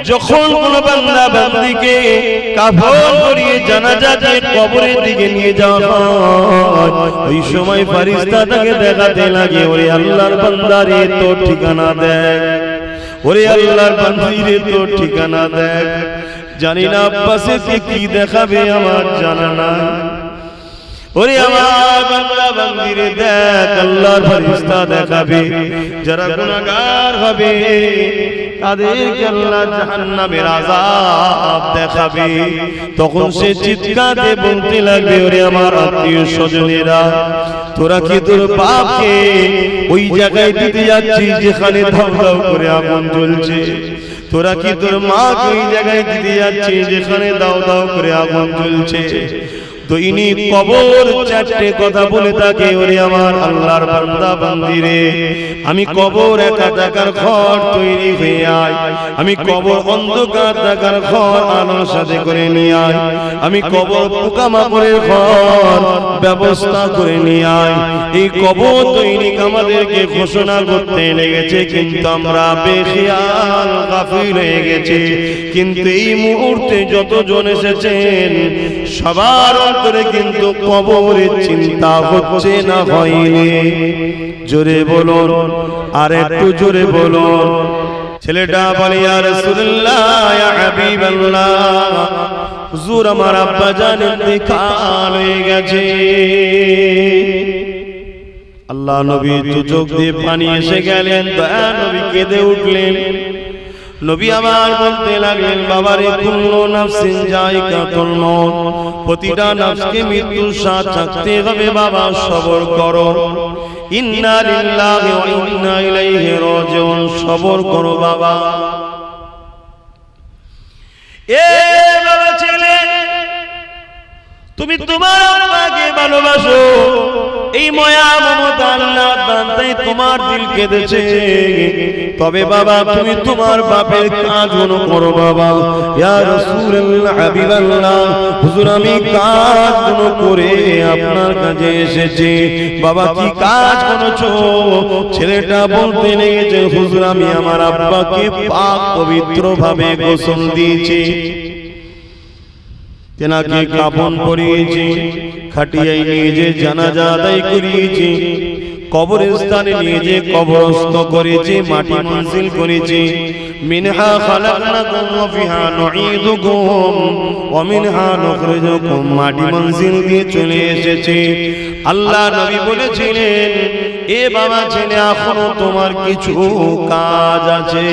যখন কোন বান্দা বান্দিকে কাফন করিয়ে জানাজা দিয়ে কবরের দিকে নিয়ে যাওয়া হয়, ওই সময় ফেরেশতা তাকে দেখাতে লাগে, ওরে আল্লাহর বান্দা রে তোর ঠিকানা দেখ, ওরে আল্লাহর বান্দি রে তোর ঠিকানা দেখ। জানি না আব্বাসে কি দেখাবে আমার জানা নাই। ওরে আমার বান্দা বান্দি রে দেখ, আল্লাহর ফেরেশতা দেখাবে যারা গুনাহগার হবে তাদেরকে আল্লাহ জাহান্নামের আযাব দেখাবে। তখন সে চিৎকার দিয়ে বলতে লাগবে, ওরে আমার আত্মীয় স্বজনেরা, তোরা কি তোর বাপকে ওই জায়গায় দিতে যাচ্ছিস যেখানে ধাউ ধাউ করে আগুন জ্বলছে? তোরা কি তোর মাকে ওই জায়গায় দিতে যাচ্ছিস যেখানে দাউ দাউ করে আগুন জ্বলছে? দৈনিক কবর চারটে কথা বলে থাকে, ওরে আমার আল্লাহর বান্দা বান্দি রে, আমি কবর একা থাকার ঘর তৈরি হয়ে আয়, আমি কবর অন্ধকার থাকার ঘর আলোর সাথে করে নিয়ে আয়, আমি কবর পোকামাকড়ের ঘর ব্যবস্থা করে নিয়ে আয়। এই কবর দৈনিক আমাদেরকে ঘোষণা করতে লেগেছে, কিন্তু আমরা বেখিয়াল গাফিল হয়ে গেছি। কিন্তু এই মুহূর্তে যতজন এসেছেন সবার অন্তরে কিন্তু কবরের চিন্তা হচ্ছে না হয়নি? জোরে বলুন, আর একটু জোরে বলুন। ছেলেটা বলে, ইয়া রাসূলুল্লাহ, ইয়া হাবিবাল্লাহ, হুজুর আমার আব্বা জান ইন্তেকাল হয়ে গেছে। আল্লাহ নবী দু চোখ দিয়ে পানি এসে গেলেন, দয়া নবী কেঁদে উঠলেন। নবী আমার বলতে লাগলেন, বাবারে কুল্লু নাফসিন যায়কাতুল মউত, প্রতিটা নফসকে মৃত্যুর স্বাদ চাখতে হবে বাবা, সবর করো। ইন্না লিল্লাহি ওয়া ইন্না ইলাইহি রাজিউন, সবর করো বাবা। এ বাবা ছেলে, তুমি তোমার আব্বাকে ভালোবাসো, এই মায়া মমতা আল্লাহর দান, তাই তোমার দিল কেঁদেছে। তবে বাবা তুমি তোমার বাপের কাজগুলো করো বাবা। ইয়া রাসূলুল্লাহ, হাবিবাল্লাহ, হুজুর আমি কাজগুলো করে আপনার কাছে এসেছি। বাবা কি কাজ করেছো? ছেলেটা বলতে লেগেছে, হুজুর আমি আমার আব্বাকে পাক পবিত্র ভাবে গোসল দিয়েছি, তেনাকে কাফন পরিয়েছি, খাটিয়ায় নিয়ে যে জানাজা আদায় করিয়েছি, কবরস্থানে নিয়ে যে কবরস্থ করেছি, মাটি মনজিল করেছি। মিনহা খালাকনাকুম ওয়া ফিহা নুঈদুকুম ওয়া মিনহা নুখরিজুকুম, মাটি মনজিল দিয়ে চলে এসেছে। আল্লাহ নবী বলেছিলেন, এ বাবা ছেলে এখনো তোমার কিছু কাজ আছে।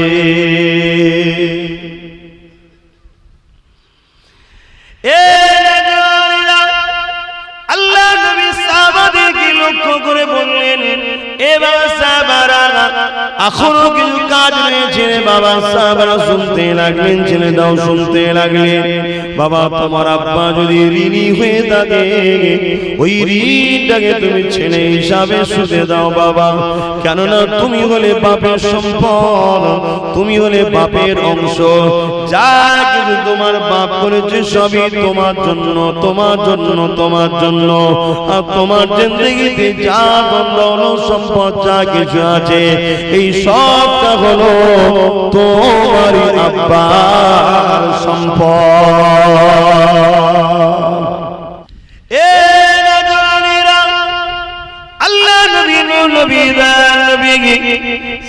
আল্লাহ নবী সাহাবাদেরকে লক্ষ্য করে বললেন, এ বাবা সাহাবারা এখনো কিছু কাজ রয়েছে। বাবা সাহাবারা শুনতে লাগলেন, ছেলে দাও শুনতে লাগলেন। বাবা তোমার আব্বা যদি ঋণী হয়ে থাকে, ওই ঋণটাকে তুমি ছেলে হিসাবে শুধে দাও বাবা, কেননা তুমি হলে বাপের সম্পদ, তুমি হলে বাপের অংশ। যা কিছু তোমার বাপ করেছে সবই তোমার জন্য, তোমার জন্য, তোমার জন্য। আর তোমার জিন্দেগিতে যা ধন সম্পদ যা কিছু আছে, এই সবটা হলো তোমারই আব্বার সম্পদ।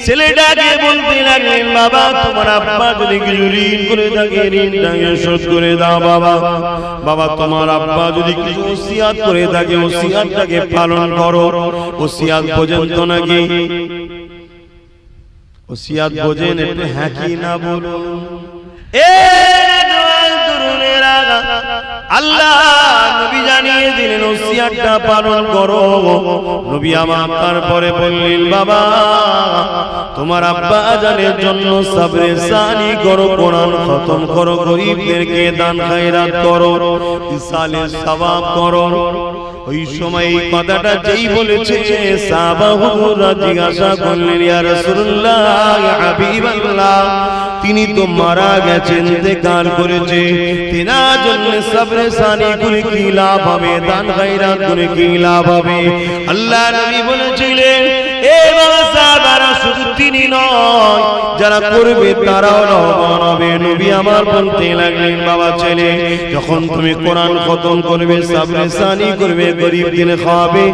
ছেলেটাকে বলতে লাগলেন, বাবা তোমার আব্বা যদি কিছু ঋণ করে থাকে, ঋণটাকে শোধ করে দাও বাবা। বাবা তোমার আব্বা যদি কিছু ওসিয়াত করে থাকে, ওসিয়াতটাকে পালন করো। ওসিয়াত বোঝেন তো নাকি? ওসিয়াত বোঝেন? একটু হ্যাঁ কি না বলুন। আল্লাহ নবী জানিয়ে দিলেন ওসিয়াতটা পালন করো। নবী আমার তারপরে বললেন, বাবা তোমার আব্বা জানের জন্য সবরে সানি করো, কোরআন খতম করো, গরীবদেরকে দান খায়রাত করো, ইসালে সওয়াব করো। ওই সময় এই কথাটা যেই বলেছে, সাহাবাহুরা জিজ্ঞাসা করলেন, ইয়া রাসূলুল্লাহ, ইয়া হাবিবাল্লাহ, তিনি তো মারা গেছেন, ইন্তেকাল করেছে, তিনার জন্য সবরে সানি করে কি লাভ হবে, দান খায়রাত করে কি লাভ হবে? আল্লাহ নবী বলেছিলেন, এ বাবা সাহাবারা শুধু তিনি নয়, যারা করবে তারাও লাভবান হবে। নবী আমার বলতে লাগলেন, বাবা ছেলে, যখন তুমি কোরআন খতম করবে, সাবরে সানি করবে, গরিবদের খাওয়াবে,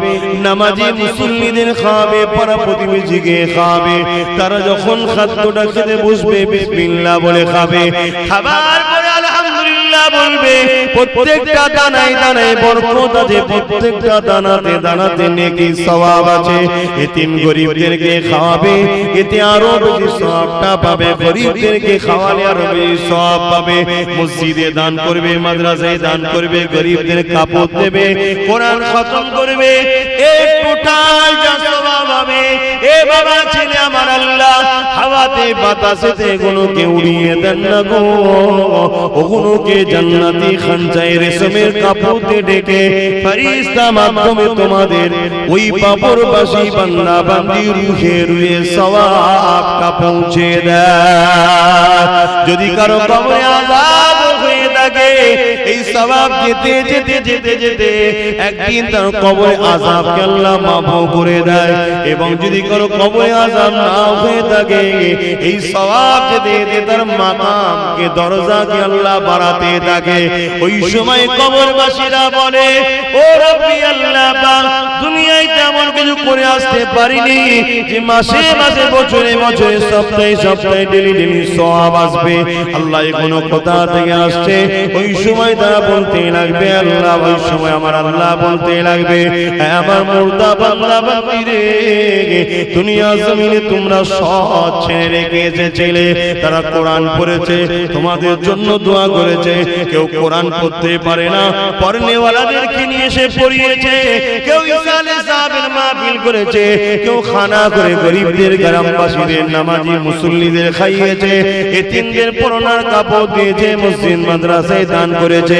নামাজি মুসল্লিদের খাওয়াবে, পাড়া প্রতিবেশীকে খাওয়াবে, তারা যখন খাদ্যটা খেতে বসবে বিসমিল্লাহ বলে খাবে, খাবার পরে আলহামদুলিল্লাহ বলবে, প্রত্যেকটা দানায় দানায় বরকত আছে, প্রত্যেকটা দানাতে দানাতে নেকি সওয়াব আছে। এতিম গরিবদেরকে খাওয়াবে, এতে আরো বেশি সওয়াবটা পাবে, গরিবদেরকে খাওয়ালে আরো বেশি সওয়াব পাবে। মসজিদে দান করবে, মাদ্রাসায় দান করবে, গরিবদের কাপড় দেবে, কোরআন খতম করবে, এই টোটাল যা সওয়াব হবে, এ বাবা ছেলে আমার আল্লাহ হাওয়াতে বাতাসেতে এগুলোকে উড়িয়ে দেন না গো, ওগুলোকে জান্নাতি খানচায় রেশমের কাপড়ে ঢেকে ফেরেশতা মাধ্যমে তোমাদের ওই পাপরবাসী বান্দা বান্দি রুহে রুহে সওয়াবটা পৌঁছে দেয়। যদি কারো কবরে আযাব হয়ে থাকে, এই সওয়াব যেতে যেতে যেতে যেতে একদিন তার কবরে আযাবকে আল্লাহ মাফ করে দেয়। এবং যদি কারো কবরে আযাব না হয়ে থাকে, এই সওয়াব যেতে যেতে তার মাকামকে দরজাকে আল্লাহ বাড়াতে থাকে। ওই সময় কবরবাসীরা বলে, ও রব্বি আল্লাহ পাক, দুনিয়ায় তেমন কিছু করে আসতে পারিনি যে মাসে মাসে বছরে বছরে সপ্তাহে সপ্তাহে ডেলি ডেলি সওয়াব আসবে। আল্লাহ কোনো কোথা থেকে আসছে? ওই সময় তারা বলতে লাগবে আল্লাহ, ওই সময় আমার আল্লাহ বলতে লাগবে, আমার মুর্দা বান্দা বান্দি রে, দুনিয়া জমিনে তোমরা সৎ ছেড়ে রেখে এসেছিলে, তারা কোরআন পড়েছে, তোমাদের জন্য দোয়া করেছে। কেউ কোরআন পড়তে পারে না, পড়নেওয়ালাদেরকে নিয়ে এসে পড়িয়েছে, কেউ ইসালে সাহেবের মাহফিল করেছে, কেউ খানা করে গরিবদের গ্রামবাসীদের নামাজি মুসল্লিদের খাইয়েছে, এতিমদের পরনার কাপড় দিয়েছে, মসজিদ মাদ্রাসায় দান করেছে।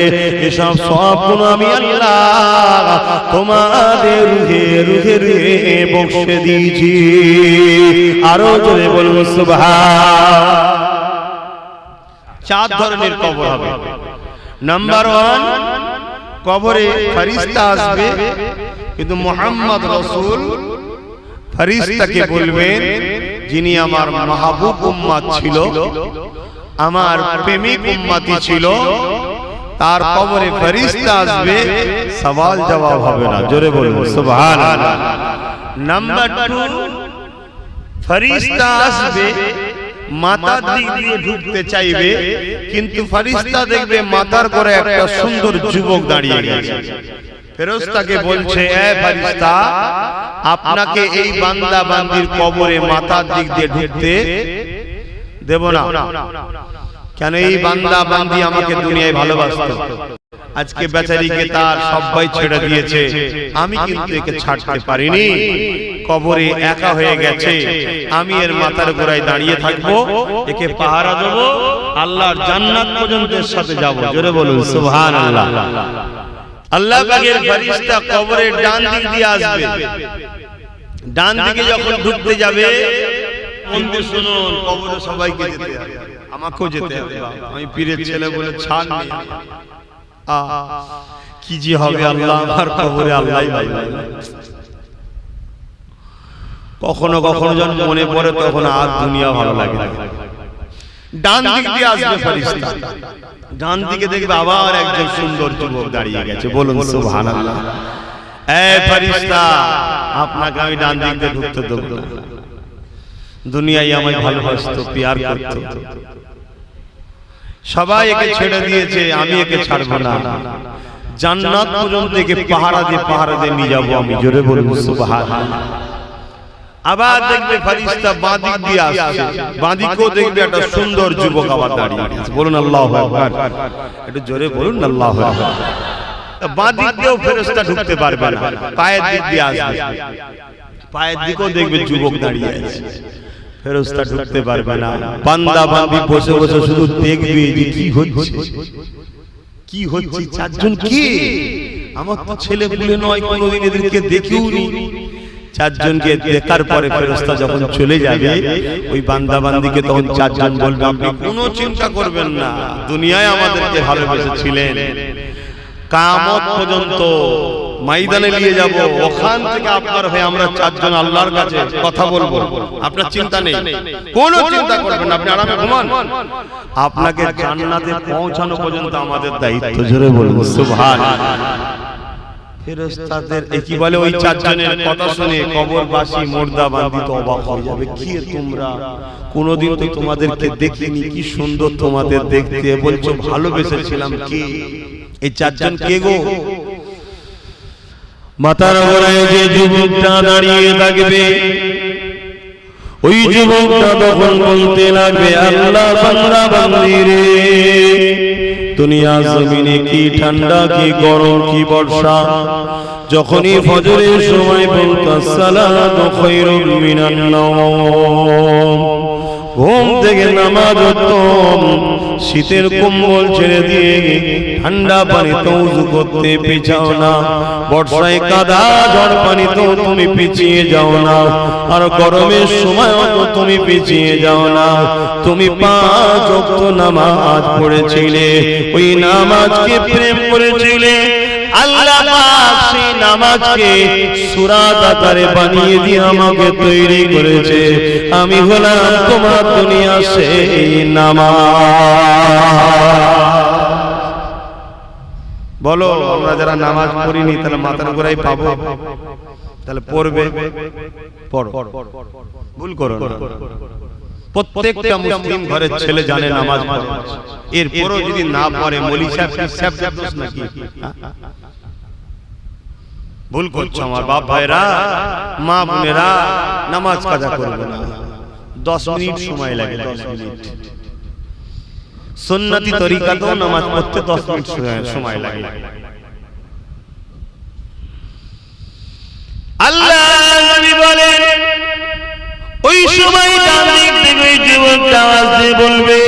এসব সবগুলো আমি আল্লাহ তোমাদের রুহে রুহে রুহে বখশে দিয়েছি। আরো জোরে বলুন সুবহান। চার ধরনের কবর হবে। নাম্বার 1, কবরে ফেরেশতা আসবে, কিন্তু মুহাম্মদ রাসূল ফেরেশতাকে বলবেন, যিনি আমার মাহবুব উম্মত ছিল, আমার প্রেমিক উম্মতি ছিল, তার কবরে ফেরেশতা আসবে, সওয়াল জবাব হবে না। জোরে বলুন সুবহানাল্লাহ। নাম্বার 2, ফেরেশতা আসবে, মাথার দিক দিয়ে ঢুকতে চাইবে, কিন্তু ফেরেশতা দেখবে মাথার করে একটা সুন্দর যুবক দাঁড়িয়ে গেছে। ফেরেশতাকে বলছে, এ ফেরেশতা, আপনাকে এই বান্দা বান্দির কবরে মাথার দিক দিয়ে ঢুকতে দেব না। কেন? এই বান্দা বান্দি আমাকে দুনিয়ায় ভালোবাসতো, আজকে বেচারিকে তার সবাই ছেড়ে দিয়েছে, আমি কিন্তু একে ছাড়তে পারিনি, কবরে একা হয়ে গেছে, আমি এর মাথার গোড়ায় দাঁড়িয়ে থাকবো, একে পাহারা দেব, আল্লাহর জান্নাত পর্যন্ত এর সাথে যাব। জোরে বলুন সুবহানাল্লাহ। আল্লাহ পাকের ফেরেশতা কবরের ডান দিক দিয়ে আসবে, ডান দিকে যখন ঢুকতে যাবে, বন্ধু শুনুন, কবরে সবাইকে যেতে হবে, আমাকেও যেতে হবে, আমি পীরের ছেলে বলে ছাড় নেই। কি যে হবে আল্লাহ, আমার কবরে আল্লাহই ভালো। কখনো কখনো যখন মনে পড়ে তখন আর দুনিয়া ভালো লাগে না। ডান দিক দিয়ে আসবে ফেরেশতা, ডান দিকে দেখবে আবার একজন সুন্দর যুবক দাঁড়িয়ে গেছে। বলুন সুবহানাল্লাহ। এ ফেরেশতা, আপনাকে আমি ডান দিক দিয়ে ঢুকতে দেব না, দুনিয়ায় আমায় ভালোবাসতো, প্যার করতো, সবাই একে ছেড়ে দিয়েছে, আমি একে ছাড়বো না, জান্নাত পর্যন্ত একে পাহারা দিয়ে নিয়ে যাবো আমি। জোরে বলুন সুবহানাল্লাহ। আবার দেখবে ফেরেশতা বাঁ দিক দিয়ে আসছে, বাঁ দিকেও দেখবে একটা সুন্দর যুবক আবার দাঁড়িয়ে আছে। বলুন আল্লাহু আকবার, একটু জোরে বলুন আল্লাহু আকবার। বাঁ দিক দিয়েও ফেরেশতা ঢুকতে পারবে না, পায়ের দিক দিয়ে আসবে, পায়ের দিকেও দেখবে যুবক দাঁড়িয়ে আছে, ফেরেশতা ঢুকতে পারবে না। বান্দা বান্দি বসে বসে শুধু দেখবে যে কি হচ্ছে, কি হচ্ছে, চারজন কি, আমার তো ছেলে বলে নয়, কোনোদিন এদেরকে দেখিও নি। চারজনকে দেখার পরে ফেরেশতা যখন চলে যাবে, ওই বান্দা বান্দিকে তখন চারজন বলবে, আপনি কোনো চিন্তা করবেন না, দুনিয়ায় আমাদেরকে ভালোবেসেছিলেন, কিয়ামত পর্যন্ত ময়দানে নিয়ে যাব, ওখান থেকে আপনার হয়ে আমরা চারজন আল্লাহর কাছে কথা বলবো। আপনার চিন্তা নেই, কোনো চিন্তা করবেন না, আপনি আরামে ঘুমান। আপনাকে জান্নাতে পৌঁছানো পর্যন্ত আমাদের দায়িত্ব। জোরে বলুন সুবহানাল্লাহ। ফেরেশতাদের কি বলে, ওই চারজনের কথা শুনে কবরবাসী মুর্দাবাদী তো অবাক হয়ে যাবে। কি তোমরা, কোনদিন তো তোমাদেরকে দেখিনি, কি সুন্দর তোমাদের দেখতে, বলছো ভালোবেসেছিলাম। কি এই চারজন কে গো? মাথার গোড়ায় যে যুবকটা দাঁড়িয়ে থাকবে, ওই যুবকটা তখন বলতে লাগবে, আল্লাহ বান্দা বান্দি রে, দুনিয়া জমিনে কি ঠান্ডা, কি গরম, কি বর্ষা, যখনই ফজরের সময় বলতো আসসালাতু খায়রুম মিনান নাওম, ঘুম থেকে নামাজ উত্তম, শীতের কম্বল ছেড়ে দিয়ে ঠান্ডা পানিতে ওযু করতে পিছাও না, বর্ষায় কাদা ঝড় পানিতেও তুমি পিছিয়ে যাও না, আর গরমের সময়ও তো তুমি পিছিয়ে যাও না। তুমি 5 ওয়াক্ত নামাজ পড়েছিলে, ওই নামাজকে প্রেম করেছিলে, আল্লাহ পাক সেই নামাজকে সূরাত আকারে বানিয়ে দিয়ে আমাকে তৈরি করেছে। আমি হলাম তোমার দুনিয়া সেই নামাজ। বলো, আমরা যারা নামাজ পড়িনি তাহলে মাথার গোড়ায় পাবো, তাহলে পড়বে, পড়ো, ভুল করো না। প্রত্যেকটা মুসলিম ঘরের ছেলে জানে নামাজ পড়ে, এরপরও যদি না পড়ে মৌলভী সাহেব পিসাব দোষ নাকি? ভুল করছো আমার বাপ ভাইরা, মা বোনেরা, নামাজ কাজা করবে না। 10 মিনিট সময় লাগে, 10 মিনিট। সুন্নতি তরিকাতেও নামাজ পড়তে 10 মিনিট সময় লাগে। আল্লাহ নবী বলেন, ওই সময় ডান দিক থেকে ওই যুবকটা আওয়াজ দিয়ে বলবে,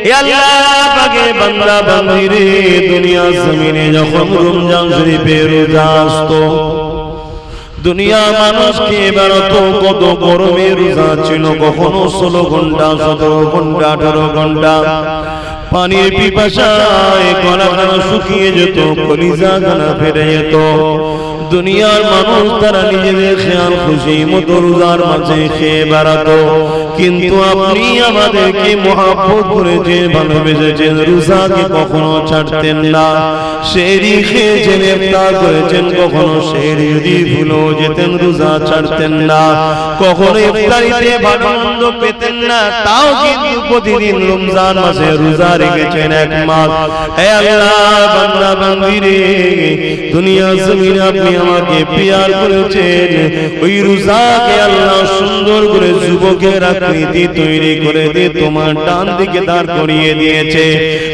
হে আল্লাহ পাকের বান্দা বান্দি রে, দুনিয়া জমিনে যখন রমজান শরীফের রোজা আসতো, দুনিয়া মানুষকে বেরোতো, কত গরমে রোজা ছিল, কখনো 16 ঘন্টা, 17 ঘন্টা, 18 ঘন্টা। পানির পিপাসায় গলা শুকিয়ে যেত, কলিজা গানা ফেটে যেত। দুনিয়ার মানুষ তারা নিজেদের খেয়াল খুশি মতো রোজার মাঝে খেয়ে বেড়াতো, কিন্তু আপনি আমাদেরকে মহব্বত করেছেন, ভালোবেসেছেন, রোজাকে কখনো ছাড়তেন না। সেহরি খেয়েছেন, ইফতার করেছেন, কখনো সেহরি যদি ভুলেও যেতেন রোজা ছাড়তেন না। কখনো ইফতারিতে ভালো পেতেন না, তাও কিন্তু প্রতিদিন রমজান মাসে রোজা রেখেছেন 1 মাস। হে আল্লাহ বান্দা বান্দি রে, দুনিয়া জমিনে আপনি আমাকে প্যার করেছেন, ওই রোজাকে আল্লাহ সুন্দর করে যুবকের আকৃতি তৈরি করে দিয়ে তোমার ডান দিকে দাঁড় করিয়ে দিয়েছে।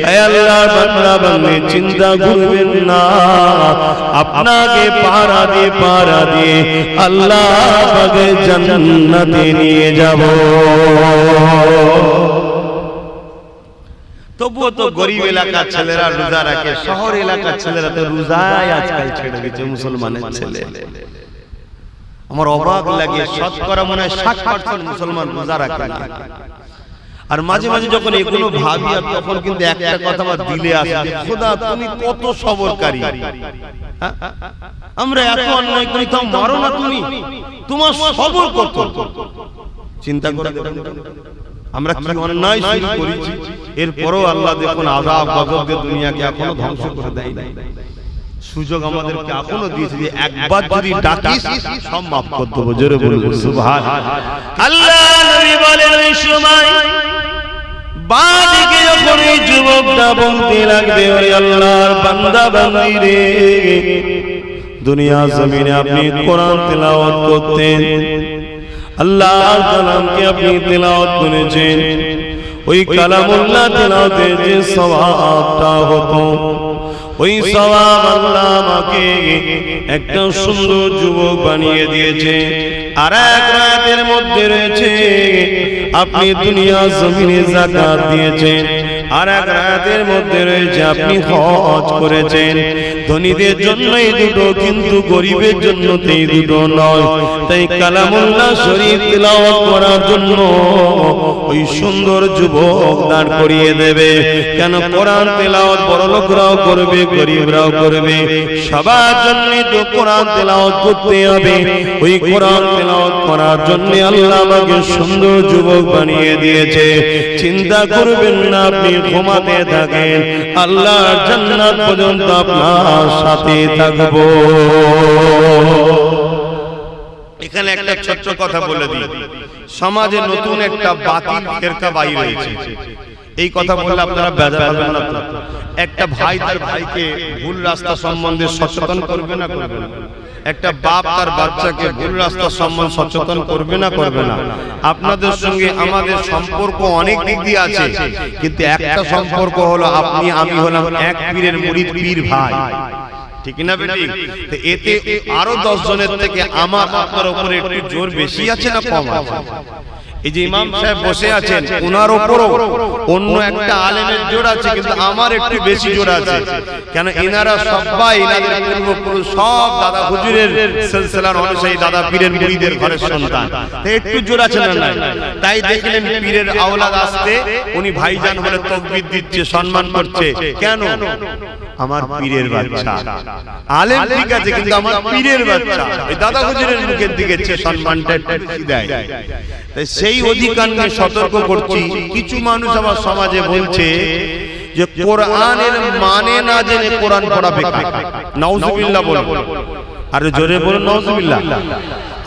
হে আল্লাহ বান্দা বান্দি চিন্তা করবেন না, আপনাকে পাহারা দিয়ে আল্লাহ পাকের জান্নাতে নিয়ে যাব। তবুও তো গরিব এলাকার ছেলেরা রোজা রাখে, শহর এলাকার ছেলেরা তো রোজাই আজকাল ছেড়ে গেছে। মুসলমানের ছেলে আমার অবাক লাগে, শতকরা মনে হয় 60% মুসলমান রোজা রাখে না। আর মাঝে মাঝে যখন এগুলো ভাবি, আর তখন কিন্তু একটা কথা আমার দিলে আসে, খোদা তুমি কত সবরকারী, আমরা এত অন্যায় করি তাও মারো না তুমি, তোমার সবর কত। চিন্তা করে আমরা কি অন্যায় শুরু করেছি, এরপরও আল্লাহ দেখুন আযাব গজব দিয়ে দুনিয়াকে এখনো ধ্বংস করে দেয় নাই। সুযোগ আমাদেরকে এখনো দিয়েছে যে একবার যদি ডাকিস সব maaf করে দেব। জোরে বলুন সুবহানাল্লাহ। আল্লাহ নবী বলেন, ওই সময় বাদিকে যখন এই যুবকটা বলতে লাগবে, ওরে আল্লাহর বান্দা বান্দি রে, দুনিয়া জমিনে আপনি কোরআন তেলাওয়াত করতেন, আল্লাহর কালামকে আপনি তেলাওয়াত করেছেন, ওই কালামুল্লাহ তেলাওয়াতের যে সওয়াবটা হতো, ওই সওয়াব আল্লাহ আমাকে একটা সুন্দর যুবক বানিয়ে দিয়েছে। আর এক রাতের মধ্যে রয়েছে আপনি দুনিয়া জমিনে যাকাত দিয়েছেন, আর এক রাতের মধ্যে রয়েছে আপনি হজ করেছেন। ধনীদের জন্য এই দুটো, কিন্তু গরিবের জন্য এই দুটো নয়। তাই কালামুল্লাহ শরীফ তিলাওয়াত করার জন্য ওই সুন্দর যুবক দাঁড় করিয়ে দেবে। কেন? কোরআন তেলাওয়াত বড় লোকরাও করবে, গরিবরাও করবে, সবার জন্য তো কোরআন তেলাওয়াত করতে হবে। ওই কোরআন তেলাওয়াত করার জন্য আল্লাহ আমাকে সুন্দর যুবক বানিয়ে দিয়েছে। চিন্তা করবেন না, আপনি ঘুমাতে থাকেন, আল্লাহর জান্নাত পর্যন্ত আপনার সাথে থাকবো। এখানে একটা ছোট্ট কথা বলে দিই, সমাজে নতুন একটা বাতিল ফেরকা বাইর হয়েছে। এই কথা বললে আপনারা বেজার হবেন না তো? একটা ভাই তার ভাইকে ভুল রাস্তা সম্বন্ধে সচেতন করবে না করবে না? একটা বাপ তার বাচ্চাকে ভুল রাস্তা সম্বন্ধে সচেতন করবে না করবে না? আপনাদের সঙ্গে আমাদের সম্পর্ক অনেক দিক দিয়ে আছে, কিন্তু একটা সম্পর্ক হলো আপনি আমি হলাম এক পীরের মুরিদ, পীর ভাই, ঠিক না বেটি? এতে আরো 10 জনের থেকে আমার আপনার উপরে একটু জোর বেশি আছে না কম আছে? এই যে ইমাম সাহেব বসে আছেন, ওনার উপরও অন্য একটা আলেমের জোর আছে, কিন্তু আমার একটু বেশি জোর আছে। কেন? এনারা সবাই এনাদের পূর্বপুরুষ সব দাদা হুজুরের সিলসিলার অনুযায়ী দাদা পীরের মুরিদের ঘরের সন্তান, তাই একটু জোর আছে না? নাই। তাই দেখলেন পীরের আওলাদ আসতে উনি ভাইজান বলে তাকবীর দিচ্ছে, সম্মান করছে। কেন? আমার পীরের বাচ্চা। আলেম ঠিক আছে, কিন্তু আমার পীরের বাচ্চা, এই দাদা হুজুরের মুখের দিকে সম্মানটা একটু বেশি দেয়। তাই সেই অধিকার নিয়ে সতর্ক করছি। কিছু মানুষ আমার সমাজে বলছে যে কোরআনের মানে না জেনে কোরআন পড়া বেকার। নাউজুবিল্লাহ বলবো, আরে জোরে বলুন নাউজুবিল্লাহ।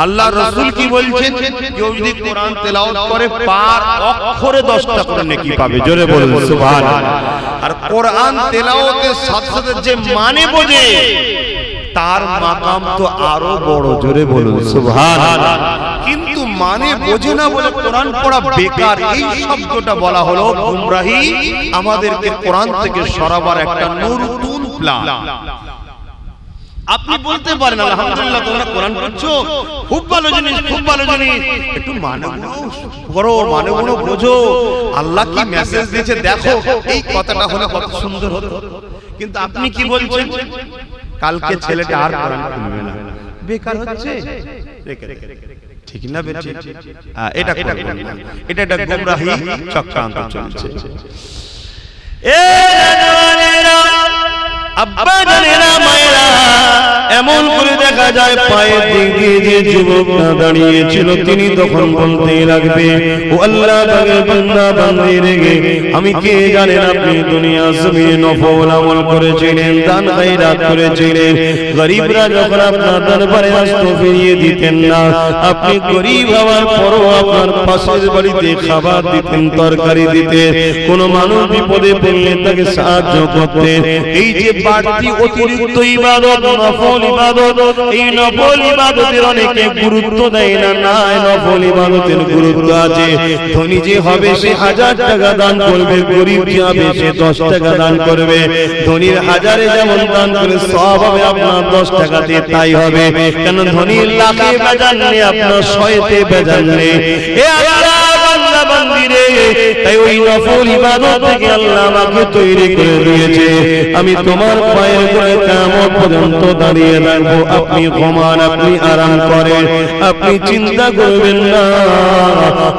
আল্লাহ রাসূল কি বলছেন? কেউ যদি কোরআন তেলাওয়াত করে পার অক্ষরে 10টা করে নেকি পাবে। জোরে বলুন সুবহানাল্লাহ। আর কোরআন তেলাওয়াতের সাথে সাথে যে মানে বোঝে তার মাকাম তো আরো বড়। জোরে বলুন সুবহানাল্লাহ। কিন্তু মানে বোঝে না বলে কোরআন পড়া বেকার, এই শব্দটা বলা হলো গুমরাহি। আমাদেরকে কোরআন থেকে সরাবার একটা নতুন প্ল্যান। আপনি বলতে পারেন আলহামদুলিল্লাহ তোমরা কোরআন পড়ছো, খুব ভালো জিনিস, খুব ভালো জিনিস, একটু মানেগুলো করো, মানেগুলো বোঝো, আল্লাহ কি মেসেজ দিয়েছে দেখো, এই কথাটা হলে কত সুন্দর হতো। কিন্তু আপনি কি বলছেন? কালকে ছেলেটা আর কোরআন খুলবে না, বেকার হচ্ছে। ঠিক না বেটি? এটা করবেন না, এটা একটা গুমরাহি চক্রান্ত চলছে। এ জানেরা, আব্বা জানেরা, মায়েরা, এমন করে দেখা যায় পায়ের দিক দিয়ে যে যুবকটা দাঁড়িয়েছিল তিনি তখন বলতে লাগবে, ও আল্লাহ পাকের বান্দা বান্দি রেগে, আমি কে জানেন আপনি দুনিয়া জমিনে নফল আমল করেছিলেন, দান খায়রাত করেছিলেন, গরিবরা যখন আপনার দরবারে আসতো ফিরিয়ে দিতেন না, আপনি গরিব হওয়ার পরও আপনার পাশের বাড়িতে খাবার দিতেন, তরকারি দিতেন, কোন মানুষ বিপদে পড়লে তাকে সাহায্য করতেন। এই যে বাড়তি অতিরিক্ত ইবাদত, নফল ইবাদত, এই নফল ইবাদতের অনেকে গুরুত্ব দেয় না। না, নফল ইবাদতের গুরুত্ব আছে। ধনী যে হবে সে 1000 টাকা দান করবে, গরিব যে হবে সে 10 টাকা দান করবে। ধনীর 1000-এ যেমন দান করে সওয়াব হবে, আপনার 10 টাকাতে তাই হবে। কেন? ধনীর লাখে বেজানলে আপনার 100-তে বেজানলে। এ আল্লাহ বান্দা বান্দি রে, তাই ওই নফল ইবাদত থেকে আল্লাহ আমাকে তৈরি করে দিয়েছে। আমি তোমার পায়ের উপরে কিয়ামত পর্যন্ত দাঁড়িয়ে থাকবো। আপনি ঘুমান, আপনি আরাম করেন, আপনি চিন্তা করবেন না,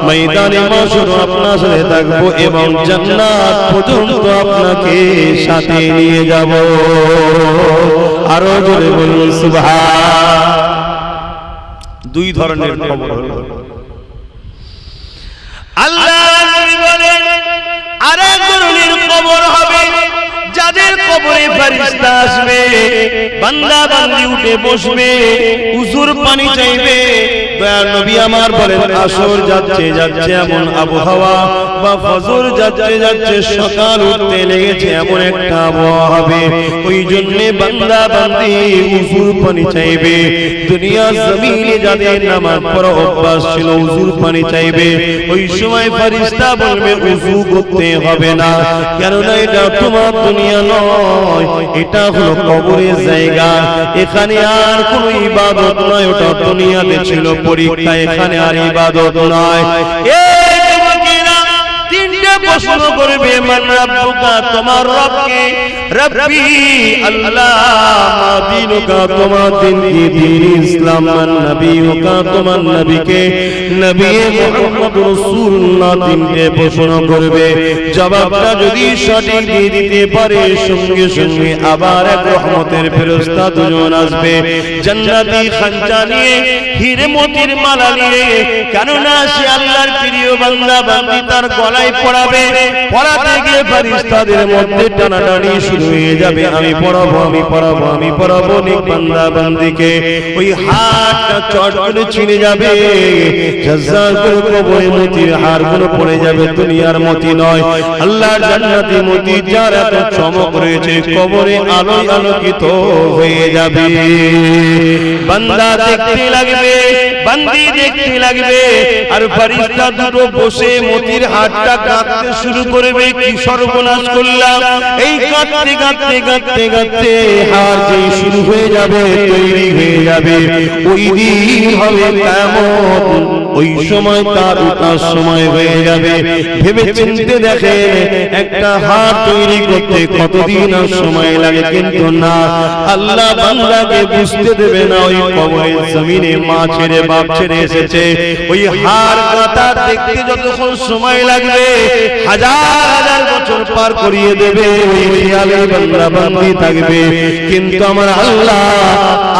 ময়দানে মাশর আপনার সাথে থাকবো এবং জান্নাত পর্যন্ত আপনাকে সাথে নিয়ে যাব। আরো জোরে বলুন সুবহান। দুই ধরনের খবর হলো। আল্লাহ নবী বলেন আরেক ধরনের খবর হবে, যাদের কবরে ফেরেশতা আসবে, বান্দা বান্দি উঠে বসবে, উজুর পানি চাইবে। দয়ার নবী আমার বলেন আসর যাচ্ছে যাচ্ছে এমন আবহাওয়া, বা ফজর যাচ্ছে যাচ্ছে সকাল উঠতে লেগেছে এমন একটা আবহাওয়া হবে। ওই জন্য বান্দা বান্দি উজুর পানি চাইবে। দুনিয়া জমিনে যাদের নামাজ পড়া অভ্যাস ছিল উজুর পানি চাইবে, ওই সময় ফেরেশতা বলবে উজু করতে হবে না, কেননা এটা তোমার দুনিয়া নয়, এটা হলো কবরের জায়গা। এখানে আর কোনো ইবাদত নয়, ওটা দুনিয়াতে ছিল পরীক্ষা, এখানে আর ইবাদত নয়। এই যুবকেরা তিনটে প্রশ্ন করবে মান রাব্বুকা, তোমার রবকে, রব্বি আল্লাহ, মা দীনুকা, তোমার দিন কি, দ্বীন ইসলাম, মান নবিয়ুকা, তোমার নবীকে, নবী মুহাম্মদুর রাসূলুল্লাহ তিনটে প্রশ্ন করবে। জবাবটা যদি সঠিক দিয়ে দিতে পারে সঙ্গে সঙ্গে আবার এক রহমতের ফেরেশতা দুজন আসবে জান্নাতি খাঞ্চা নিয়ে, হীরে মোতির মালা নিয়ে, কেননা সে আল্লাহর প্রিয় বান্দা বান্দি, তার গলায় পড়াবে। পড়াতে গিয়ে ফেরেশতাদের মধ্যে টানাটানি শুরু হয়ে যাবে, আমি পড়াবো, আমি পড়াবো, আমি পড়াবো। নেক বান্দা বান্দিকে ওই হাতটা চট করে ছিঁড়ে যাবে, ঝরঝর করে কবরে মতির হারগুলো পড়ে যাবে। দুনিয়ার মতি নয়, আল্লাহর জান্নাতি মতি, যার এত চমক রয়েছে, কবরে আলোয় আলোকিত হয়ে যাবে। বান্দা দেখতে লাগবে, বান্দি দেখতে লাগবে, আর ফেরেশতা দুটো বসে মতির হাতটা কাঁদতে শুরু করবে, কি সর্বনাশ করলাম। এই কাঁদতে কাঁদতে কাঁদতে কাঁদতে হার যেই শুরু হয়ে যাবে, তৈরি হয়ে যাবে, ওই দিন হবে কিয়ামত। ওই সময় তার উঠার সময় হয়ে যাবে। ভেবে চিন্তে দেখেন, একটা হাত তৈরি করতে কতদিন আর সময় লাগে, কিন্তু না, আল্লাহ বান্দাকে বুঝতে দেবে না। ওই কবরের জমিনে মা ছেড়ে বাপ ছেড়ে এসেছে, ওই হার কাটা দেখতে যতক্ষণ সময় লাগবে, হাজার হাজার বছর পার করিয়ে দেবে। ওই খেয়ালে বান্দা বান্দি থাকবে, কিন্তু আমার আল্লাহ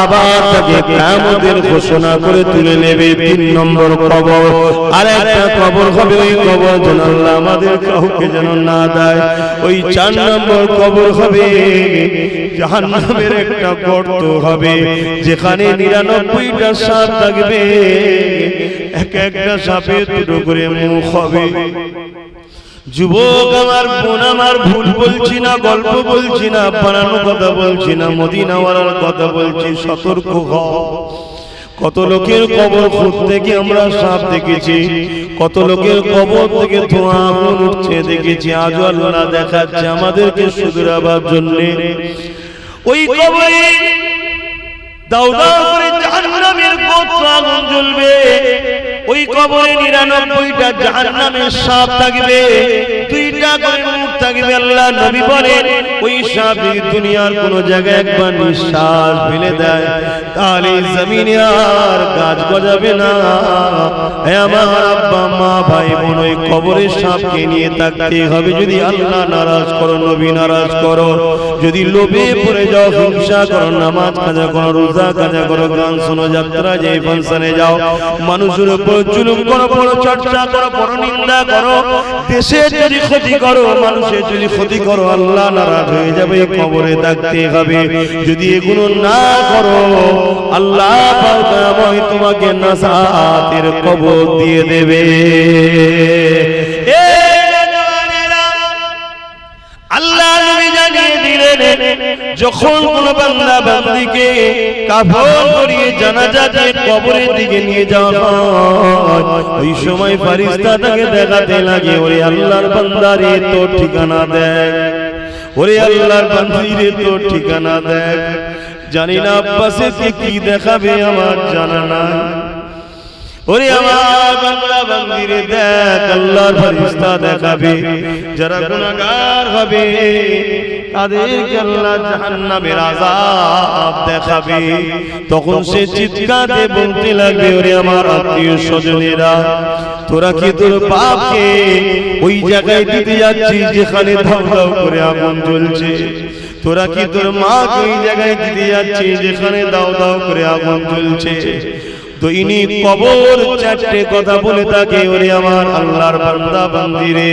আবার তাকে কিয়ামতের ঘোষণা করে তুলে নেবে। 3 নম্বর কবর, আর একটা কবর হবে, ওই কবর যেন আল্লাহ আমাদের কাউকে যেন না দেয়। ওই 4 নম্বর কবর হবে জাহান্নামের একটা গর্ত হবে, যেখানে 99টা সাপ থাকবে, এক একটা সাপের দুটো করে মুখ হবে। যুবক আমার, বোন আমার, ভুল বলছি না, গল্প বলছি না, বানানো কথা বলছি না, মদিনাওয়ালার কথা বলছি, সতর্ক হও। কত লোকের কবর খুঁড়তে গিয়ে আমরা সাপ দেখেছি, কত লোকের কবর থেকে ধোঁয়া আগুন উঠছে দেখেছি। আজও আল্লাহ দেখাচ্ছে আমাদেরকে শুধরাবার জন্য। ওই কবরে দাউ দাউ করে জাহান্নামের গোত্র আগুন জ্বলবে, ওই কবরে 99টা জাহান্নামের সাপ থাকবে, 2টা করে মুখ থাকবে। আল্লাহ নবী বলেন, ওই সাপ দুনিয়ার কোন জায়গায় একবার নিঃশ্বাস ফেলে দেয়, তাহলে জমিনে আর গাছ গজাবে না। হে আমার আব্বা মা ভাই বোন, ওই কবরের সাপকে নিয়ে থাকতে হবে। যদি আল্লাহ নারাজ করো, নবী নারাজ করো, যদি লোভে পড়ে যাও, হিংসা করো, নামাজ কাজা করো, রোজা কাজা করো, গান শোনো, যাত্রা যাই, ফাংশনে যাও, মানুষের উপর জুলুম করো, বড় চর্চা করো, বড় নিন্দা করো, দেশের যদি ক্ষতি করো, মানুষের যদি ক্ষতি করো, আল্লাহ নারাজ হয়ে যাবে। কবরে থাকতে হবে। যদি এগুলো না করো, আল্লাহ পাক তোমাকে নাজাতের কবর দিয়ে দেবে। আল্লাহ নবী জানিয়ে দিলেন, যখন কোন বান্দা বান্দিকে কাফন করিয়ে জানাজা দিয়ে কবরের দিকে নিয়ে যাওয়া হয়, ওই সময় ফেরেশতা তাকে দেখাতে লাগে, ওরে আল্লাহর বান্দা রে, তোর ঠিকানা দেখ, ওরে আল্লাহর বান্দি রে, তোর ঠিকানা দেখ। জানি না আব্বাসে কি দেখাবে, আমার জানা নাই। ওরে আমার বান্দা বান্দি রে, দেখ, আল্লাহর ফেরেশতা দেখাবে, যারা গুনাহগার হবে তাদেরকে আল্লাহ জাহান্নামের আযাব দেখাবে। তখন সে চিৎকার দিয়ে বলতে লাগবে, ওরে আমার আত্মীয় স্বজনেরা, তোরা কি তোর বাপকে ওই জায়গায় দিতে যাচ্ছিস যেখানে ধাউ ধাউ করে আগুন জ্বলছে? তোরা কি তোর মাকে ওই জায়গায় দিতে যাচ্ছিস যেখানে দাউ দাউ করে আগুন জ্বলছে? তো ইনি কবর 4টে কথা বলে থাকে, ওরে আমার আল্লাহর বান্দা বান্দি রে,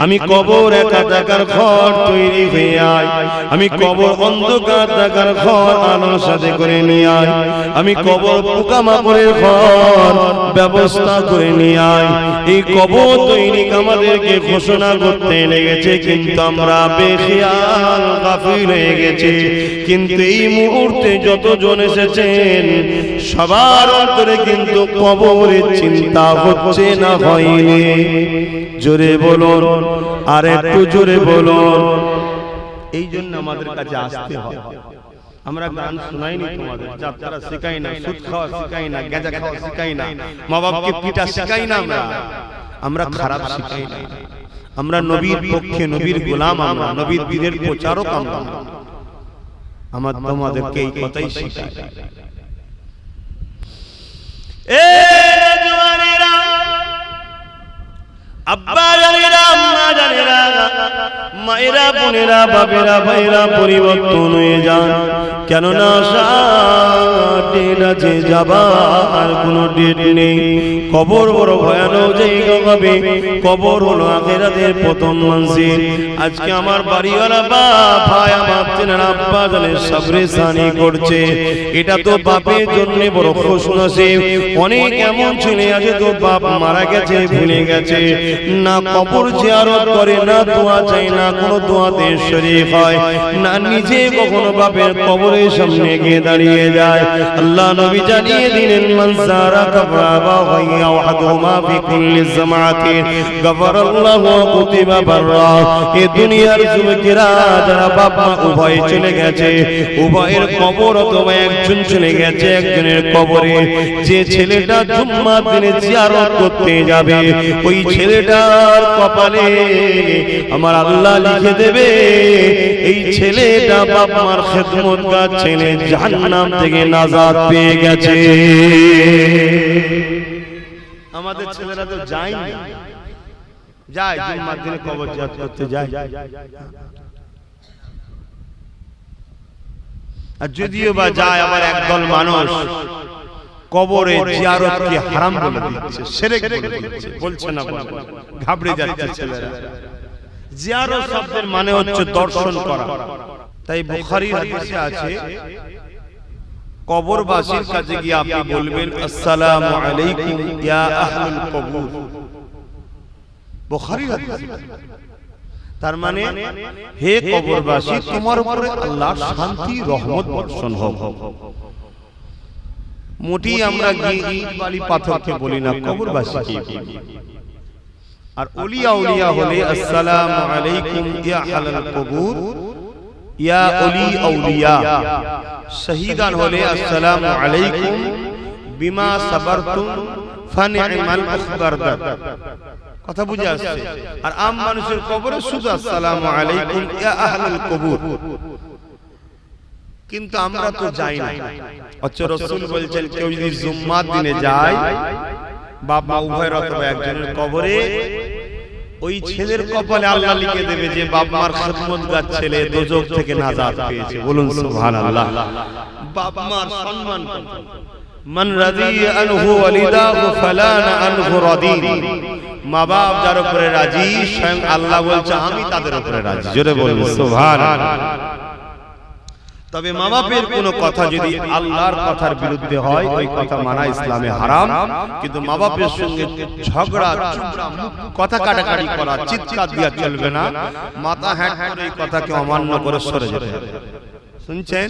আমি কবর একাকার ঘর তৈরি হয়ে আয়, আমি কবর অন্ধকার থাকার ঘর আলোর সাথে করে নিয়ে আয়, আমি কবর পোকামাকড়ের ঘর ব্যবস্থা করে নিয়ে আয়। এই কবর তৈরি আমাদেরকে ঘোষণা করতে লেগেছে, কিন্তু আমরা বেখিয়াল গাফিল হয়ে গেছি। কিন্তু এই মুহূর্তে যতজন এসেছেন সবার অন্তরে কিন্তু কবরের চিন্তা হচ্ছে না হয়নি? জোরে বলুন, আর একটু জোরে বলুন। এই জন্য আমাদের কাছে আসতে হয়। আমরা গান শোনাইনি তোমাদের, যাত্রা শেখাই না, সুদ খাওয়া শেখাই না, গাঁজা খাওয়া শেখাই না, মা বাপকে পিটা শেখাই না, আমরা খারাপ শেখাই না। আমরা নবীর পক্ষে, নবীর গোলাম, আমরা নবীর দ্বীনের প্রচারক, আমরা আমার তোমাদেরকে এই কথাই শিখাই। এ জওয়ানেরা, আব্বা জানেরা, আম্মা জানেরা, মায়েরা, বোনেরা, বাবেরা, ভাইরা, পরিবর্তন হয়ে যান। কেননা ডেট আছে, যাবার কোনো ডেট নেই। কবর বড় ভয়ানক জায়গা হবে। কবর হলো আখিরাতের প্রথম মঞ্জিল। আজকে আমার বাড়িওয়ালা বাপ, ভাই আমার চেনারা আব্বা জানের সাবরে সানি করছে, এটা তো বাপের জন্য বড় খুশনসিব। অনেক এমন ছেলে আছে তো বাপ মারা গেছে, ভুলে গেছে, না কবর জিয়ারত করে, না দোয়া চাই, না কোনো দোয়াতে শরীক হয়, না নিজে কখনো বাপের কবরের সামনে গিয়ে দাঁড়িয়ে যায়। আল্লাহ নবী জানিয়ে দিলেন, মান যারা কবরা ওয়া ওয়াহদুমা ফি কুল্লি জামাতিন গফারাল্লাহু ওয়া কুতিবা বাররা। এই দুনিয়ার যুবকেরা যারা বাপ মা উভয় চলে গেছে, উভয়ের কবর অথবা একজন চলে গেছে একজনের কবরে, যে ছেলেটা জুম্মার দিনে জিয়ারত করতে যাবে, ওই ছেলেটার কপালে আমার আল্লাহ লিখে দেবে, এই ছেলেটা বাপ মার খেদমতগার ছেলে, জাহান্নাম থেকে নাজাত পেয়ে গেছে। আমাদের ছেলেরা তো যায় না, যায় জুম্মার দিনে কবর জিয়ারত করতে যায়। আর যদিও বা যায়, আবার একদল মানুষ কবরে জিয়ারতকে হারাম বলে দিচ্ছে, শিরক বলে দিচ্ছে, বলছে না, ঘাবড়ে যাচ্ছে ছেলেরা। জিয়ারত শব্দের মানে হচ্ছে দর্শন করা। তাই বুখারীর হাদিসে আছে, কবরবাসীর কাছে গিয়ে আপনি বলবেন, আসসালামু আলাইকুম ইয়া আহলুল কবর। বুখারীর হাদিস। তার মানে, হে কবরবাসী, তোমার উপরে আল্লাহর শান্তি রহমত বর্ষণ হোক। মোটি আমরা ইট বালি পাথরকে বলি না, কবরবাসীকে বলি। আর ওলিয়া উলিয়া হলে আসসালামু আলাইকুম ইয়া আহলাল কবর ইয়া ওলি আউলিয়া। শহীদান হলে আসসালামু আলাইকুম বিমা সাবারতুম ফানি'মাল মুখবারদাত। কথা বুঝে আসছে? আর আম মানুষের কবরে শুধু আসসালামু আলাইকুম ইয়া আহলাল কবর। কিন্তু আমরা তো যাই না। অথচ রাসূল বলছেন, কেউ যদি জুম্মার দিনে যায় বাপ মা উভয়ের অথবা একজনের কবরে, ওই ছেলের কপালে আল্লাহ লিখে দেবে যে বাপ মার খেদমতগার ছেলে দোজখ থেকে নাজাত পেয়েছে। বলুন সুবহানাল্লাহ। বাপ মার সম্মান, মান রাদিয়া আনহু ওয়ালিদাহু ফালানা আনহু রাদিন। মা বাপ যার উপরে রাজি, স্বয়ং আল্লাহ বলছে আমি তাদের উপরে রাজি। জোরে বলুন সুবহানাল্লাহ। তবে মা বাপের কোনো কথা যদি আল্লাহর কথার বিরুদ্ধে হয়, ওই কথা মানা ইসলামে হারাম। কিন্তু মা বাপের সঙ্গে ঝগড়া, কথা কাটাকাটি করা, চিৎকার দিয়া চলবে না। মাথা হ্যাট করে এই কথাকে অমান্য করে সরে যেতে হবে। শুনছেন?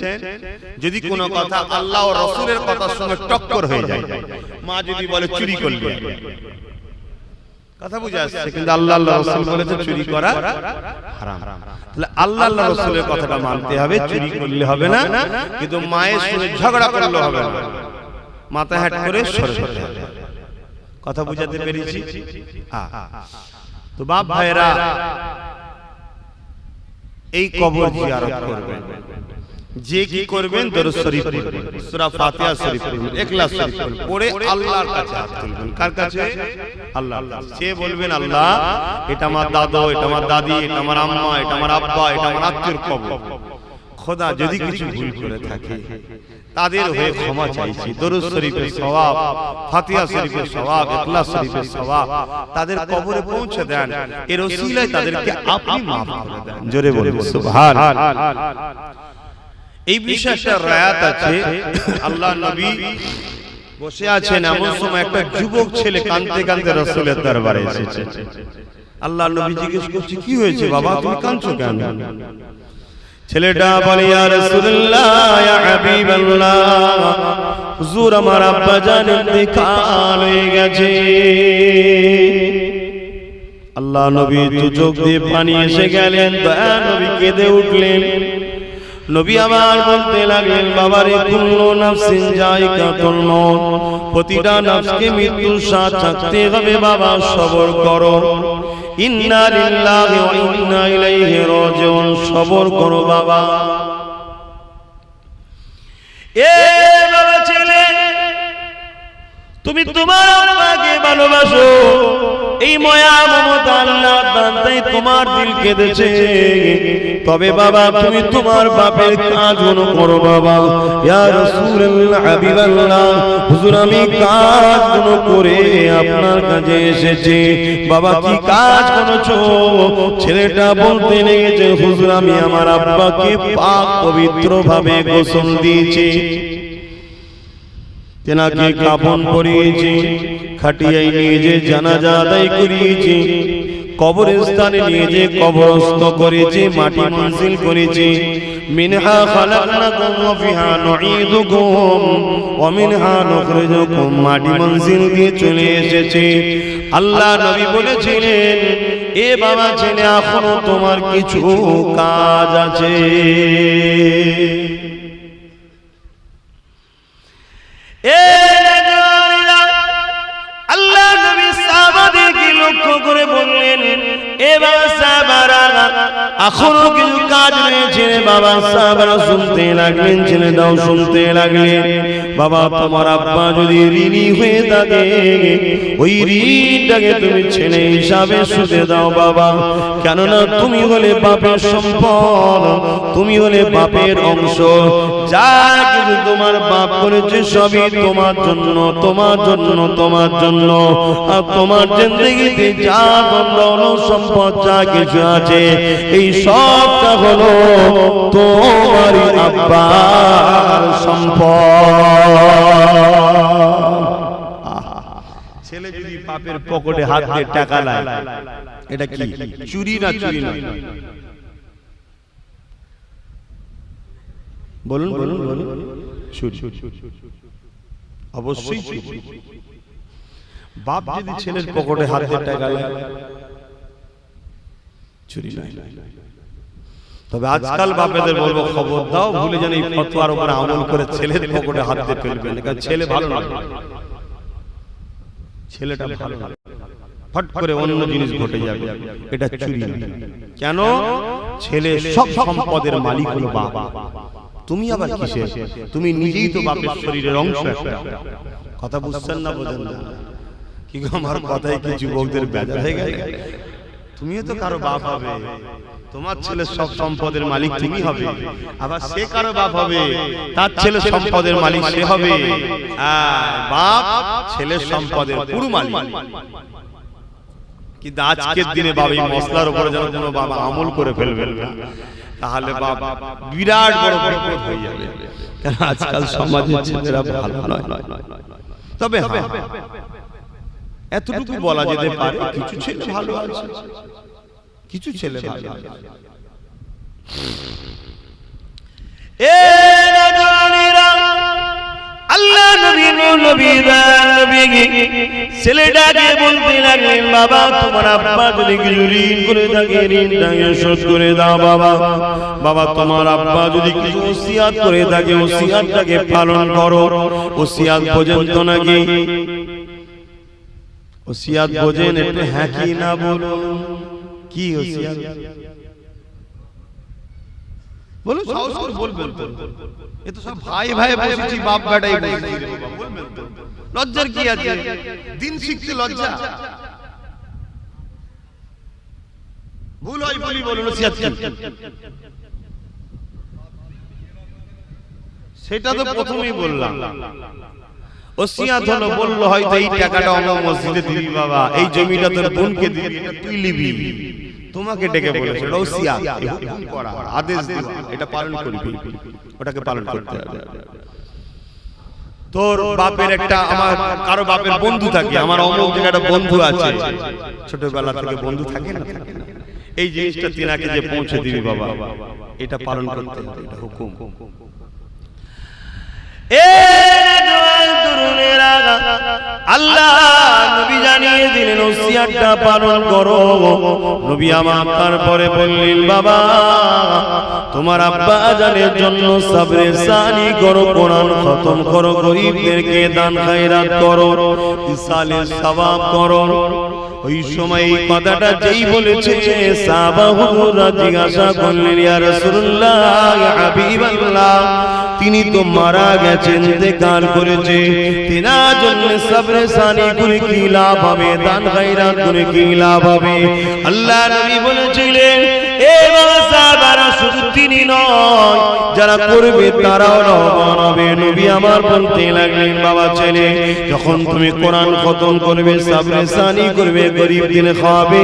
যদি কোনো কথা আল্লাহ ও রাসূলের কথার সঙ্গে টক্কর হয়ে যায়, মা যদি বলে চুরি করলে, কথা বুঝে আসছে, কিন্তু আল্লাহ আল্লাহ রাসূল বলেছে চুরি করা হারাম। তাহলে আল্লাহ আল্লাহ রাসূলের কথাটা মানতে হবে, চুরি করলে হবে না, কিন্তু মায়ের সঙ্গে ঝগড়া করলে হবে না। মাথা হ্যাট করে সরে যেতে হবে। কথা বুঝাতে পেরেছি? তো বাপ ভাইরা, এই কবর জিয়ারত করবেন। যে কি করবেন, দরুদ শরীফ পড়বেন, সূরা ফাতিহা শরীফ পড়বেন, ইখলাস শরীফ পড়বেন, পড়ে আল্লাহর কাছে হাত তুলবেন। কার কাছে? আল্লাহর কাছে। সে বলবেন, আল্লাহ, এটা আমার দাদা, এটা আমার দাদি, এটা আমার আম্মা, এটা আমার আব্বা, এটা আমার আত্মীয়র কবর। খোদা, যদি কিছু ভুল করে থাকে তাদের হয়ে ক্ষমা চাইছি। দরুদ শরীফের সওয়াব, ফাতিহা শরীফের সওয়াব, ইখলাস শরীফের সওয়াব তাদের কবরে পৌঁছে দেন। এর ওসিলায় তাদেরকে আপনি maaf করে দেন। জোরে বলুন সুবহানাল্লাহ। এই বিষয়ে একটা রায়াত আছে। আল্লাহ নবী বসে আছেন, এমন সময় একটা যুবক ছেলে কাঁদতে কাঁদতে রাসূলের দরবারে এসেছে। আল্লাহ নবী জিজ্ঞেস করছে, কি হয়েছে বাবা, তুমি কাঁদছো কেন? ছেলেটা বলে, ইয়া রাসূলুল্লাহ, ইয়া হাবিবাল্লাহ, হুজুর আমার আব্বা জান ইন্তেকাল হয়ে গেছে। আল্লাহ নবী দু চোখ দিয়ে পানি এসে গেলেন, দয়া নবী কেঁদে উঠলেন। নবী আমার বলতে লাগলেন, বাবারে, কুল্লু নাফসিন যায়কাতুল মউত, প্রতিটা নফসকে মৃত্যুর স্বাদ চাখতে হবে বাবা, সবর করো। ইন্না লিল্লাহি ওয়া ইন্না ইলাইহি রাজিউন। সবর করো বাবা। এ বাবা ছেলে, তুমি তোমার আব্বাকে ভালোবাসো, এই মায়া মমতা আল্লাহর দান, তাই তোমার দিল কেঁদেছে। তবে বাবা তুমি তোমার বাপের কাজগুলো করো বাবা। ইয়া রাসূলুল্লাহ, হাবিবাল্লাহ, হুজুর আমি কাজগুলো করে আপনার কাছে এসেছি। বাবা কি কাজ করেছো? ছেলেটা বলতে লেগেছে, হুজুর আমি আমার আব্বাকে পাক পবিত্র ভাবে গোসল দিয়েছি, তেনাকে কাফন পরিয়েছি, খাটিয়ায় নিয়ে যে জানাজা আদায় করিয়েছি, কবরস্থানে নিয়ে যে কবরস্থ করেছি, মাটি মঞ্জিল করেছি। মিনহা খালাকনাকুম ওয়া ফিহা নুঈদুকুম ওয়া মিনহা নুখরিজুকুম, মাটি মঞ্জিল দিয়ে চলে এসেছে। আল্লাহ নবী বলেছিলেন, এ বাবা ছেলে এখনো তোমার কিছু কাজ আছে। আল্লাহ নবী সাহাবাদেরকে লক্ষ্য করে বললেন, এবার সাহাবারা এখনো কিছু কাজ রয়েছে। বাবা সাহাবারা শুনতে লাগলেন, ছেলেটাও শুনতে লাগলেন। বাবা তোমার আব্বা যদি ঋণী হয়ে থাকে, ওই ঋণটাকে তুমি ছেলে হিসাবে শুধে দাও বাবা। কেননা তুমি হলে বাপের সম্পদ, তুমি হলে বাপের অংশ। যা কিছু তোমার বাপ করেছে সবই তোমার জন্য, তোমার জন্য, তোমার জন্য। আর তোমার জিন্দেগিতে যা দৌলত সম্পদ যা কিছু আছে, এই সবটা হলো তোমার আব্বার সম্পদ। ছেলে যদি বাপের পকেটে হাত দিয়ে টাকা লায়, এটা কি চুরি না? চুরি না? বলুন বলুন বলুন। চুরি, অবশ্যই চুরি। বাপ যদি ছেলের পকেটে হাত দিয়ে টাকা লায়, চুরি নাই। তবে আজকাল বাপেদের বলবো, খবর দাও, ভুলে যেন এই ফতোয়ার উপরে আমল করে ছেলের পকেটে হাত দিয়ে ফেলবেন। কারণ ছেলে ভালো না, ছেলেটা ভালো না, ফট করে অন্য জিনিস ঘটে যাবে, এটা চুরি না। কেন? ছেলে সব সম্পদের মালিক হলো বাপ। তুমি আবার কিসের? তুমি নিজেই তো বাপের শরীরের অংশ একটা। কথা বুঝছেন না? বোঝেন না? কি আমার কথায় কি যুবকদের বেজার হয়ে গেল? তুমিও তো কারো বাপ হবে, তোমার ছেলে সব সম্পদের মালিক তুমি হবে, আবার সে কারো বাপ হবে, তার ছেলে সম্পদের মালিক সে হবে। বাপ ছেলের সম্পদের পুরো মালিক। কিন্তু আজকের দিনে বাবা এই মশলার উপরে যেন কোনো বাবা আমল করে ফেলবেন না, তাহলে বাবা বিরাট বড় বিপদ হয়ে যাবে। কারণ আজকাল সমাজের ছেলেরা ভালো নয়। তবে এতটুকু বলা যেতে পারে, কিছু ছেলে ভালো আছে, কিছু ছেলে ভালো আছে। আল্লাহ নবী ছেলেটাকে বলতে লাগলেন, বাবা তোমার আব্বা যদি কিছু ঋণ করে থাকে, ঋণটাকে শোধ করে দাও বাবা। বাবা তোমার আব্বা যদি কিছু ওসিয়াত করে থাকে, ওসিয়াতটাকে পালন করো। ওসিয়াত বোঝেন তো নাকি? ওসিয়াত বোঝেন? একটু হ্যাঁ কি না বলুন। কি ওসিয়াত বলুন, সাহস করে বলবেন। এ তো সব ভাই ভাই বসেছি, বাপ বেটাই বসেছি। বলবেন তো, লজ্জার কি আছে? দিন শিখতে লজ্জা? ভুল হয় বলি বলুন। ওসিয়াত কি? সেটা তো প্রথমেই বললাম। ওসিয়াত হলো, বললো হয়তো এই টাকাটা অমুক মসজিদে দিবি বাবা, এই জমিটা তোর বোনকে দিবি, এটা তুই নিবি। তোমাকে ডেকে বলেছে, এটা ওসিয়াত, হুকুম করা, আদেশ দেওয়া, এটা পালন করবি, ওটাকে পালন করতে হবে। তোর বাপের একটা, আমার কারো বাপের বন্ধু থাকে, আমার অমুক জায়গায় একটা বন্ধু আছে, ছোটবেলা থেকে বন্ধু থাকে না, এই জিনিসটা তিনাকে যে পৌঁছে দিবি বাবা, এটা পালন করতে হবে, এটা হুকুম। আল্লাহ নবী জানিয়ে দিলেন ওসিয়তটা পালন করো। নবী আমার তারপরে বললেন বাবা তোমার আব্বা জানের জন্য সবরে সানি করো, কোরআন খতম করো, গরীবদেরকে দান খায়রাত করো, ইসালে সওয়াব করো। ওই সময় এই কথাটা যেই বলেছে সাহাবারা জিজ্ঞাসা করলেন ইয়া রাসূলুল্লাহ ইয়া হাবিবাল্লাহ তিনি তো মারা গেছেন, ইন্তেকাল করেছে, তিনার জন্য সবরে সানি করে কি লাভ হবে, দান খায়রাত করে কি লাভ হবে? আল্লাহ নবী বলেছিলেন এ বাবা সাহাবারা শুধু তিনি নয় যারা করবে তারাও লাভবান হবে। নবী আমার বলতে লাগলেন বাবা ছেলে যখন তুমি কোরআন খতম করবে, সবরে সানি করবে, গরীবদের খাওয়াবে,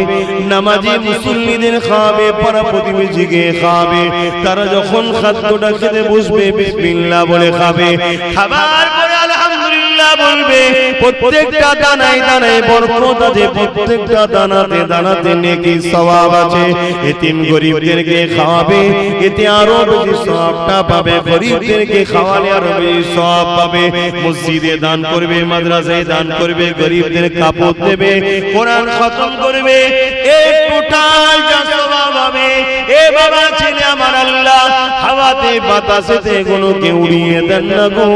নামাজি মুসল্লিদের খাওয়াবে, পাড়া প্রতিবেশীকে খাওয়াবে, তারা যখন খাদ্যটা খেতে বসবে বিসমিল্লাহ বলে খাবে, খাবার পরে আলহামদুলিল্লাহ বলবে, প্রত্যেকটা দানায় দানায় বরকত আছে, প্রত্যেকটা দানাতে দানাতে নেকি সওয়াব আছে। এতিম গরীবদেরকে খাওয়াবে, এতে আরো বেশি সওয়াবটা পাবে, গরীবদেরকে খাওয়ালে আরো বেশি সওয়াব পাবে। মসজিদে দান করবে, মাদ্রাসায় দান করবে, গরীবদের কাপড় দেবে, কোরআন খতম করবে, এই টোটাল যা সওয়াব হবে এ বাবা ছেলে আমার আল্লাহ হাওয়াতে বাতাসেতে কোনোকে উড়িয়ে দেন না গো,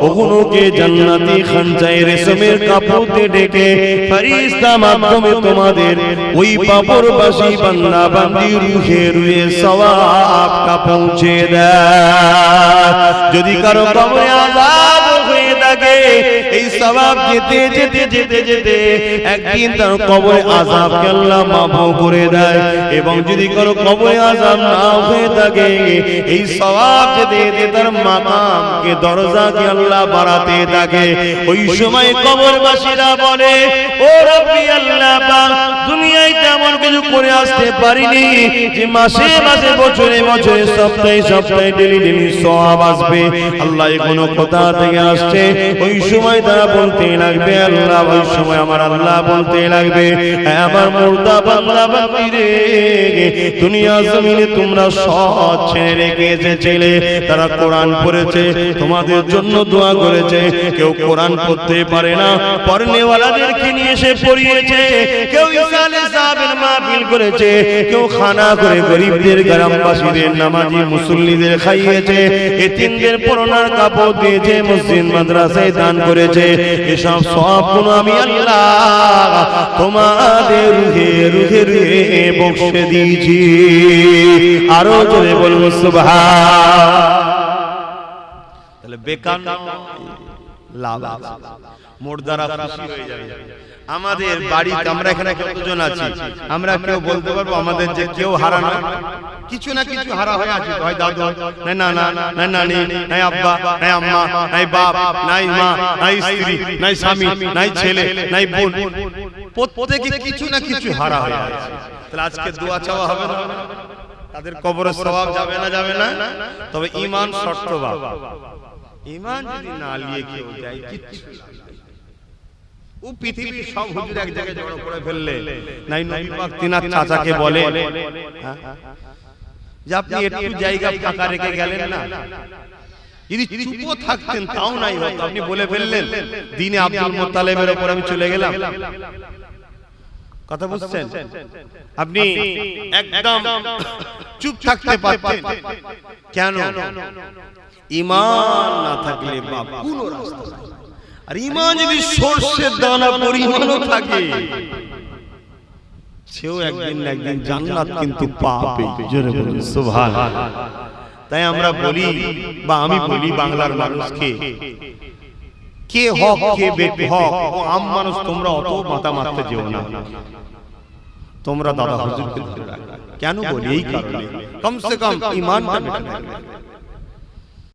ওগুলোকে জান্নাতি খানচায় রেশমের কাপড়ে ঢেকে ফেরেশতা মাধ্যমে তোমাদের ওই পাপরবাসী বান্দা বান্দি রুহে রুহে সওয়াবটা পৌঁছে দেয়। যদি কারো কবরে আযাব হয়ে থাকে এই সওয়াব যেতে যেতে যেতে যেতে একদিন তার কবরে আযাবকে আল্লাহ মাফ করে দেয়। এবং যদি কারো কবরে আযাব না হয়ে থাকে এই সওয়াব যেতে যেতে তার মাকামকে দরজাকে আল্লাহ বাড়াতে থাকে। ওই সময় কবরবাসীরা বলে ও রব্বি আল্লাহ পাক দুনিয়ায় তেমন কিছু করে আসতে পারিনি যে মাসে মাসে বছরে বছরে সপ্তাহে সপ্তাহে ডেলি ডেলি সওয়াব আসবে। আল্লাহ কোনো কোথা থেকে আসছে? ওই সময় তারা বলতে লাগবে আল্লাহ, ওই সময় আমার আল্লাহ বলতে লাগবে আমার মুর্দা বান্দা বান্দি রে দুনিয়া জমিনে তোমরা সৎ ছেড়ে রেখে এসেছিলে, তারা কোরআন পড়েছে, তোমাদের জন্য দোয়া করেছে, কেউ কোরআন পড়তে পারে না পড়নেওয়ালাদেরকে নিয়ে এসে পড়িয়েছে, কেউ ইসালে সাহাবের মাহফিল করেছে, কেউ খানা করে গরীবদের গ্রামবাসীদের নামাজি মুসল্লিদের খাইয়েছে, এতিমদের পরনার কাপড় দিয়েছে, মসজিদ মাদ্রাসায় দান করেছে। এসব সবগুলো আমি আল্লাহ তোমাদের রুহে রুহে রুহে বখশে দিয়েছি। আরো জোরে বলুন সুবহান। তাহলে বেকার লাভ মুর্দারা খুশি হয়ে যাবে। আমাদের বাড়িতে আমরা এখানে কতজন আছি, আমরা কেউ বলতে পারবো আমাদের যে কেউ হারা না, কিছু না কিছু হারা হয়ে আছে, হয় দাদু, নাই নানা, নাই নানি, নাই আব্বা, নাই আম্মা, নাই বাপ, নাই মা, নাই স্ত্রী, নাই স্বামী, নাই ছেলে, নাই বোন, প্রত্যেকে কিছু না কিছু হারা হয়ে আছে। তাহলে আজকে দোয়া চাওয়া হবে না? তাদের কবরের সওয়াব যাবে না? যাবে না। তবে ঈমান শর্ত বাবা, ঈমান যদি না নিয়ে কেউ যায় কিচ্ছু ও পৃথিবীর সব হুজুর এক জায়গায় জড়ো করে ফেললে নাই নবী পাক তিনার চাচাকে বলে যে আপনি একটু জায়গা ফাঁকা রেখে গেলেন না, যদি চুপও থাকতেন তাও নাই হতো, আপনি বলে ফেললেন দিনে আব্দুল মুত্তালিবের উপর আমি চলে গেলাম। কথা বুঝছেন? আপনি একদম চুপ থাকতে পারতেন, কেন? ঈমান না থাকলে বাপ কোনো রাস্তা নাই। আর ঈমান যদি সরষের দানা পরিমাণও থাকে সেও একদিন না একদিন জান্নাত কিন্তু পাবে। জোরে বলুন সুবহানাল্লাহ। তাই আমরা বলি বা আমি বলি বাংলার মানুষকে, কে হক কে বেহক ও আম মানুষ তোমরা অত মাথা মারতে যেও না, তোমরা দাদা হুজুরকে ধরে রাখবে। কেন বলি? এই কারণে কমসে কম ঈমানটা বেঁচে থাকবে।